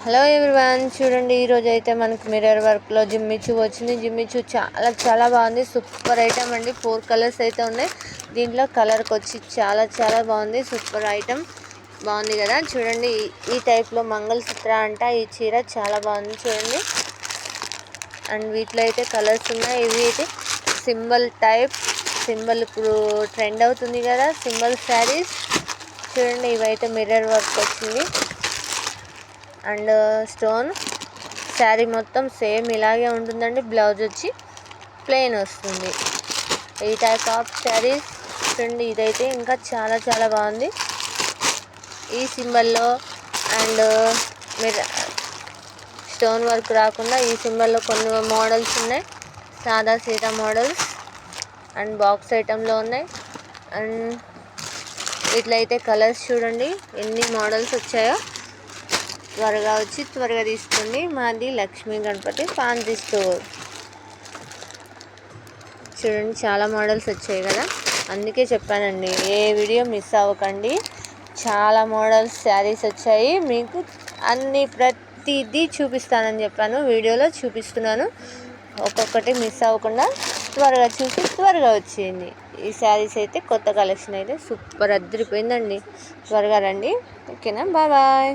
Hello everyone, చూడండి ఈరోజు అయితే మనకి మిర్రర్ వర్క్లో జిమ్మిచూ వచ్చింది. జిమ్మిచూ చాలా చాలా బాగుంది. సూపర్ ఐటమ్ అండి. 4 కలర్స్ అయితే ఉన్నాయి. దీంట్లో కలర్కి వచ్చి చాలా చాలా బాగుంది. సూపర్ ఐటమ్ బాగుంది కదా. చూడండి ఈ టైప్లో మంగళసూత్ర అంట. ఈ చీర చాలా బాగుంది చూడండి. అండ్ వీటిలో అయితే కలర్స్ ఉన్నాయి. ఇవి అయితే సింబల్ టైప్. సింబల్ ఇప్పుడు ట్రెండ్ అవుతుంది కదా, సింబల్ శారీస్. చూడండి ఇవైతే మిర్రర్ వర్క్ వచ్చింది. అండ్ స్టోన్ శారీ మొత్తం సేమ్ ఇలాగే ఉంటుందండి. బ్లౌజ్ వచ్చి ప్లెయిన్ వస్తుంది. ఈ టైప్ ఆఫ్ శారీస్ చూడండి. ఇదైతే ఇంకా చాలా చాలా బాగుంది. ఈ సింబల్లో అండ్ మీరు స్టోన్ వర్క్ రాకుండా ఈ సింబల్లో కొన్ని మోడల్స్ ఉన్నాయి. సాదా సీదా మోడల్స్ అండ్ బాక్స్ ఐటెంలో ఉన్నాయి. అండ్ ఇట్లయితే కలర్స్ చూడండి ఎన్ని మోడల్స్ వచ్చాయో. త్వరగా వచ్చి త్వరగా తీసుకోండి. మాది లక్ష్మీ గణపతి ఫ్యాన్సీ స్టోర్. చూడండి చాలా మోడల్స్ వచ్చాయి కదా, అందుకే చెప్పానండి ఏ వీడియో మిస్ అవ్వకండి. చాలా మోడల్స్ శారీస్ వచ్చాయి. మీకు ప్రతిదీ చూపిస్తానని చెప్పాను, వీడియోలో చూపిస్తున్నాను. ఒక్కొక్కటి మిస్ అవ్వకుండా త్వరగా చూసి త్వరగా వచ్చేయండి. ఈ శారీస్ అయితే కొత్త కలెక్షన్ అయితే సూపర్ అదిరిపోయిందండి. త్వరగా రండి. ఓకేనా, బాయ్ బాయ్.